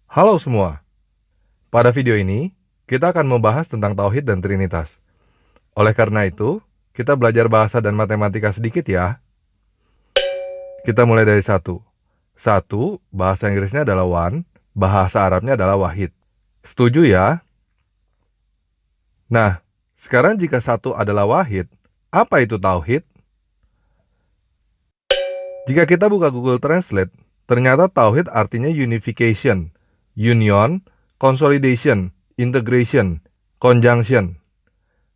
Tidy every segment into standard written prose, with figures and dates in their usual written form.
Halo semua, pada video ini kita akan membahas tentang Tauhid dan Trinitas. Oleh karena itu, kita belajar bahasa dan matematika sedikit ya. Kita mulai dari satu. Satu, bahasa Inggrisnya adalah one, bahasa Arabnya adalah wahid. Setuju ya? Nah, sekarang jika satu adalah wahid, apa itu Tauhid? Jika kita buka Google Translate, ternyata Tauhid artinya unification, union, consolidation, integration, conjunction.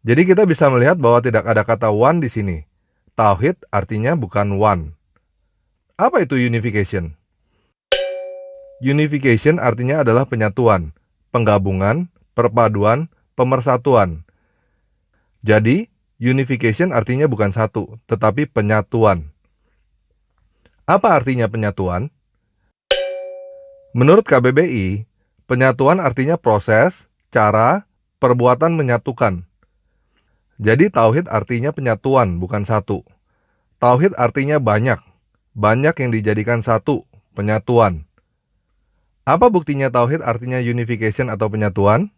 Jadi kita bisa melihat bahwa tidak ada kata one di sini. Tauhid artinya bukan one. Apa itu unification? Unification artinya adalah penyatuan, penggabungan, perpaduan, pemersatuan. Jadi, unification artinya bukan satu, tetapi penyatuan. Apa artinya penyatuan? Menurut KBBI, penyatuan artinya proses, cara, perbuatan menyatukan. Jadi tauhid artinya penyatuan, bukan satu. Tauhid artinya banyak. Banyak yang dijadikan satu, penyatuan. Apa buktinya tauhid artinya unification atau penyatuan?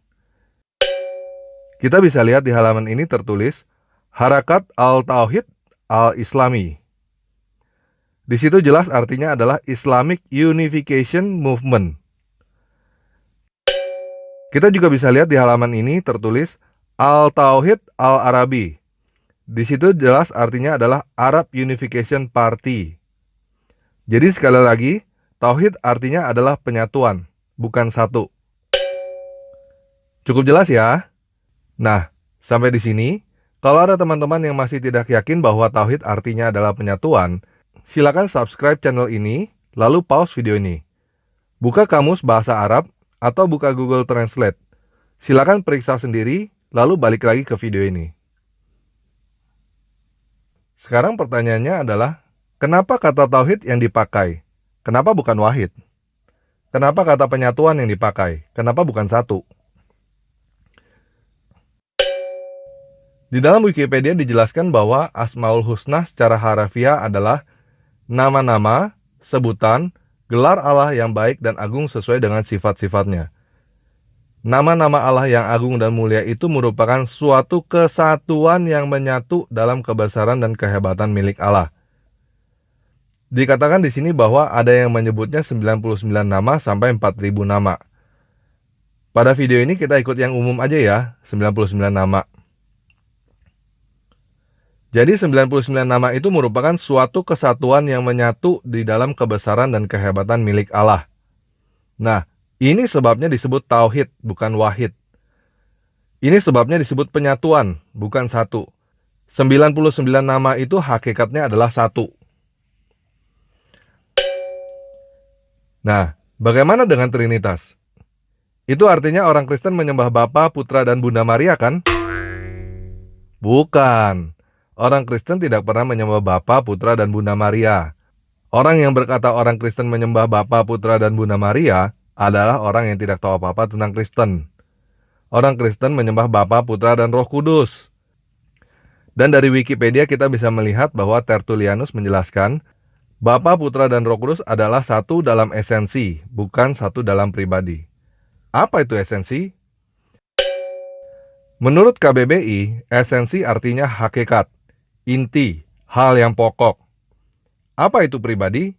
Kita bisa lihat di halaman ini tertulis Harakat Al-Tauhid Al-Islami. Di situ jelas artinya adalah Islamic Unification Movement. Kita juga bisa lihat di halaman ini tertulis Al-Tauhid Al-Arabi. Di situ jelas artinya adalah Arab Unification Party. Jadi sekali lagi, tauhid artinya adalah penyatuan, bukan satu. Cukup jelas ya? Nah, sampai di sini, kalau ada teman-teman yang masih tidak yakin bahwa tauhid artinya adalah penyatuan, silakan subscribe channel ini, lalu pause video ini. Buka kamus bahasa Arab atau buka Google Translate. Silakan periksa sendiri, lalu balik lagi ke video ini. Sekarang pertanyaannya adalah, kenapa kata tauhid yang dipakai? Kenapa bukan wahid? Kenapa kata penyatuan yang dipakai? Kenapa bukan satu? Di dalam Wikipedia dijelaskan bahwa Asmaul Husna secara harafiah adalah nama-nama, sebutan, gelar Allah yang baik dan agung sesuai dengan sifat-sifatnya. Nama-nama Allah yang agung dan mulia itu merupakan suatu kesatuan yang menyatu dalam kebesaran dan kehebatan milik Allah. Dikatakan di sini bahwa ada yang menyebutnya 99 nama sampai 4000 nama. Pada video ini kita ikut yang umum aja ya, 99 nama. Jadi 99 nama itu merupakan suatu kesatuan yang menyatu di dalam kebesaran dan kehebatan milik Allah. Nah, ini sebabnya disebut tauhid, bukan wahid. Ini sebabnya disebut penyatuan, bukan satu. 99 nama itu hakikatnya adalah satu. Nah, bagaimana dengan Trinitas? Itu artinya orang Kristen menyembah Bapa, Putra, dan Bunda Maria kan? Bukan. Orang Kristen tidak pernah menyembah Bapa, Putra, dan Bunda Maria. Orang yang berkata orang Kristen menyembah Bapa, Putra, dan Bunda Maria adalah orang yang tidak tahu apa-apa tentang Kristen. Orang Kristen menyembah Bapa, Putra, dan Roh Kudus. Dan dari Wikipedia kita bisa melihat bahwa Tertullianus menjelaskan Bapa, Putra, dan Roh Kudus adalah satu dalam esensi, bukan satu dalam pribadi. Apa itu esensi? Menurut KBBI, esensi artinya hakikat, inti, hal yang pokok. Apa itu pribadi?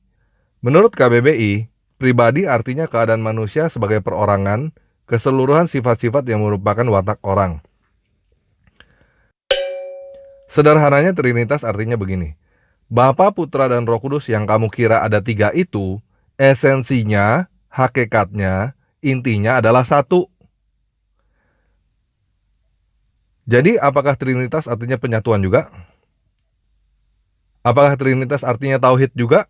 Menurut KBBI, pribadi artinya keadaan manusia sebagai perorangan, keseluruhan sifat-sifat yang merupakan watak orang. Sederhananya Trinitas artinya begini. Bapa, Putra, dan Roh Kudus yang kamu kira ada 3 itu, esensinya, hakikatnya, intinya adalah satu. Jadi apakah Trinitas artinya penyatuan juga? Apakah Trinitas artinya tauhid juga?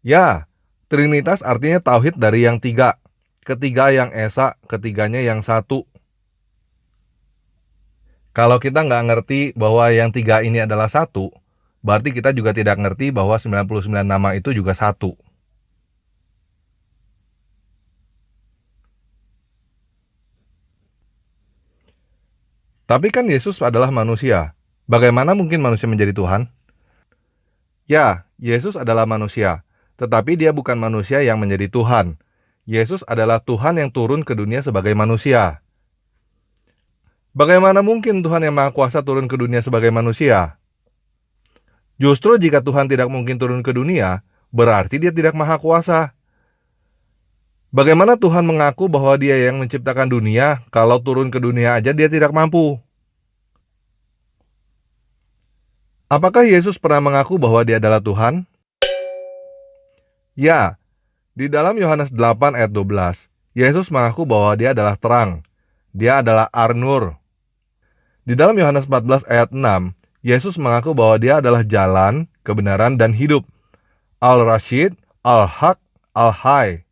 Ya, Trinitas artinya tauhid dari yang 3. Ketiga yang esa, ketiganya yang satu. Kalau kita nggak ngerti bahwa yang 3 ini adalah satu, berarti kita juga tidak ngerti bahwa 99 nama itu juga satu. Tapi kan Yesus adalah manusia. Bagaimana mungkin manusia menjadi Tuhan? Ya, Yesus adalah manusia, tetapi dia bukan manusia yang menjadi Tuhan. Yesus adalah Tuhan yang turun ke dunia sebagai manusia. Bagaimana mungkin Tuhan yang Maha Kuasa turun ke dunia sebagai manusia? Justru jika Tuhan tidak mungkin turun ke dunia, berarti Dia tidak Maha Kuasa. Bagaimana Tuhan mengaku bahwa Dia yang menciptakan dunia, kalau turun ke dunia aja Dia tidak mampu? Apakah Yesus pernah mengaku bahwa Dia adalah Tuhan? Ya, di dalam Yohanes 8 ayat 12, Yesus mengaku bahwa Dia adalah terang. Dia adalah Ar-Nur. Di dalam Yohanes 14 ayat 6, Yesus mengaku bahwa Dia adalah jalan, kebenaran, dan hidup. Al-Rashid, Al-Haq, Al-Hay.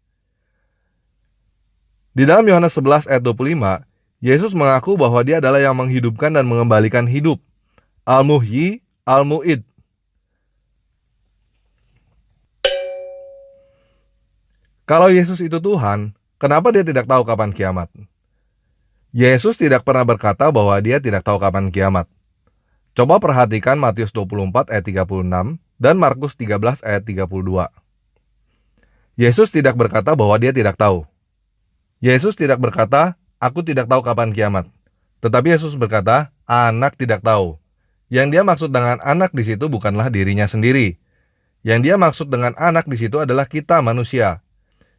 Di dalam Yohanes 11 ayat 25, Yesus mengaku bahwa Dia adalah yang menghidupkan dan mengembalikan hidup. Al-Muhyi, Al-Mu'id. Kalau Yesus itu Tuhan, kenapa Dia tidak tahu kapan kiamat? Yesus tidak pernah berkata bahwa Dia tidak tahu kapan kiamat. Coba perhatikan Matius 24 ayat 36 dan Markus 13 ayat 32. Yesus tidak berkata bahwa Dia tidak tahu. Yesus tidak berkata, "Aku tidak tahu kapan kiamat." Tetapi Yesus berkata, "Anak tidak tahu." Yang Dia maksud dengan anak di situ bukanlah dirinya sendiri. Yang Dia maksud dengan anak di situ adalah kita manusia.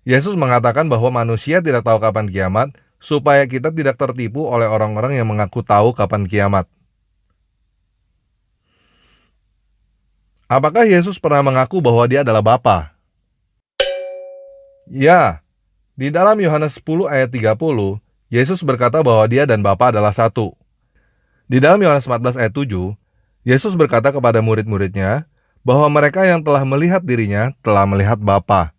Yesus mengatakan bahwa manusia tidak tahu kapan kiamat, supaya kita tidak tertipu oleh orang-orang yang mengaku tahu kapan kiamat. Apakah Yesus pernah mengaku bahwa Dia adalah Bapa? Ya, di dalam Yohanes 10 ayat 30, Yesus berkata bahwa Dia dan Bapa adalah satu. Di dalam Yohanes 14 ayat 7, Yesus berkata kepada murid-muridnya bahwa mereka yang telah melihat dirinya telah melihat Bapa.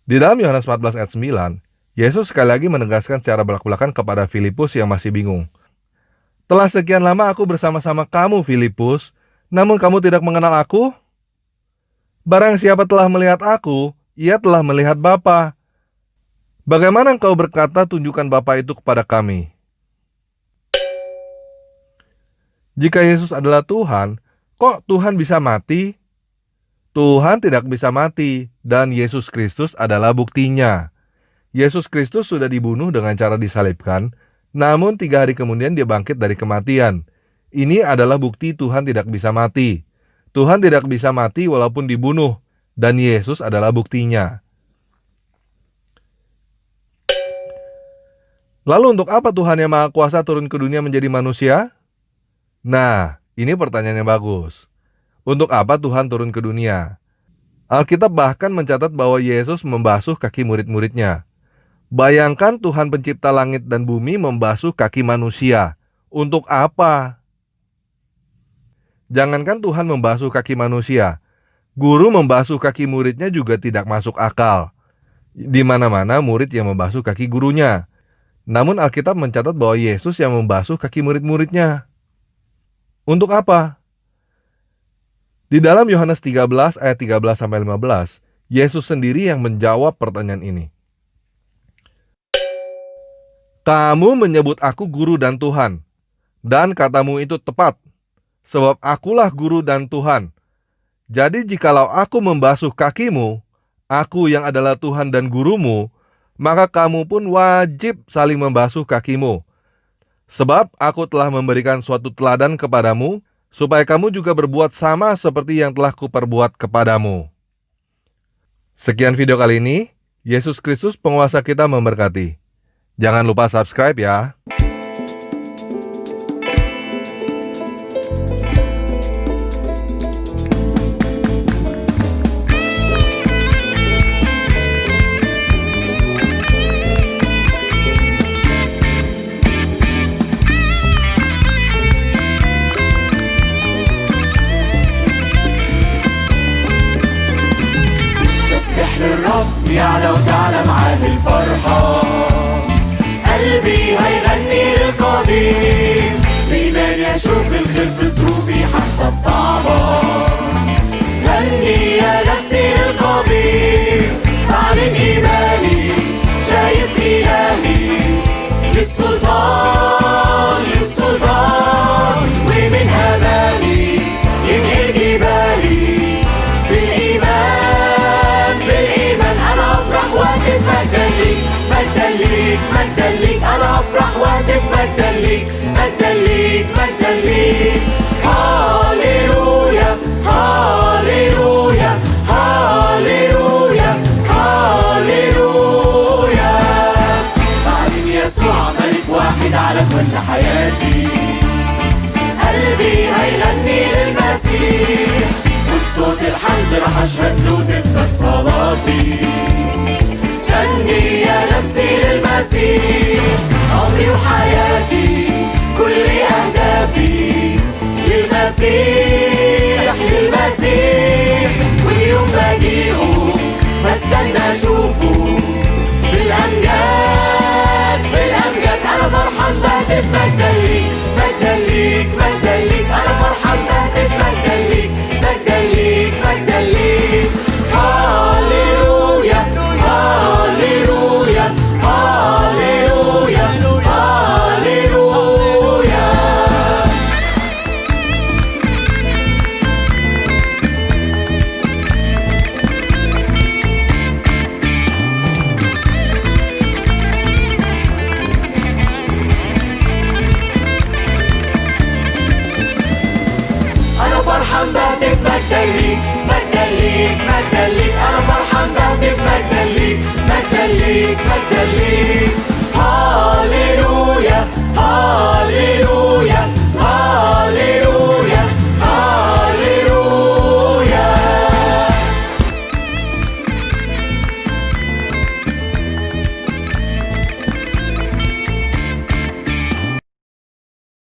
Di dalam Yohanes 14 ayat 9, Yesus sekali lagi menegaskan secara belak-belakan kepada Filipus yang masih bingung. "Telah sekian lama aku bersama-sama kamu, Filipus, namun kamu tidak mengenal aku? Barang siapa telah melihat aku, ia telah melihat Bapa. Bagaimana engkau berkata, tunjukkan Bapa itu kepada kami?" Jika Yesus adalah Tuhan, kok Tuhan bisa mati? Tuhan tidak bisa mati, dan Yesus Kristus adalah buktinya. Yesus Kristus sudah dibunuh dengan cara disalibkan, namun 3 hari kemudian Dia bangkit dari kematian. Ini adalah bukti Tuhan tidak bisa mati. Tuhan tidak bisa mati walaupun dibunuh, dan Yesus adalah buktinya. Lalu untuk apa Tuhan yang Maha Kuasa turun ke dunia menjadi manusia? Nah, ini pertanyaan yang bagus. Untuk apa Tuhan turun ke dunia? Alkitab bahkan mencatat bahwa Yesus membasuh kaki murid-muridnya. Bayangkan Tuhan pencipta langit dan bumi membasuh kaki manusia. Untuk apa? Jangankan Tuhan membasuh kaki manusia, guru membasuh kaki muridnya juga tidak masuk akal. Di mana-mana murid yang membasuh kaki gurunya. Namun Alkitab mencatat bahwa Yesus yang membasuh kaki murid-muridnya. Untuk apa? Di dalam Yohanes 13 ayat 13-15, Yesus sendiri yang menjawab pertanyaan ini. "Kamu menyebut aku guru dan Tuhan, dan katamu itu tepat, sebab akulah guru dan Tuhan. Jadi jikalau aku membasuh kakimu, aku yang adalah Tuhan dan gurumu, maka kamu pun wajib saling membasuh kakimu. Sebab aku telah memberikan suatu teladan kepadamu, supaya kamu juga berbuat sama seperti yang telah kuperbuat kepadamu." Sekian video kali ini. Yesus Kristus penguasa kita memberkati. Jangan lupa subscribe ya. يعلى وتعلى معاه الفرحة، قلبي هيغني للقدير، بإيمان يشوف الخير في ظروفي حتى الصعبة. غني يا نفسي للقدير، أعلن إيماني، شايف إلهي للسلطان للسلطان، ومن أمالي ينقل جبالي بالإيمان بالإيمان. أنا أفرح وأجري راح أشهد له تثبت صلاتي. غني يا نفسي للمسيح، عمري وحياتي كل أهدافي للمسيح للمسيح. واليوم بجيئه بستنى أشوفه في الأمجاد في الأمجاد. أنا فرحان بهتف مجدا ليك مجدا ليك مجدا ليك. أنا فرحان بهتف مجدا ليك مجدا ليك مجدا ليك. هاليلويا هاليلويا هاليلويا هاليلويا. أنا فرحان بهتف مجدا ليك مجدا ليك مجدا ليك. أنا فرحان بهتف مجدا ليك مجدا ليك مجدا ليك.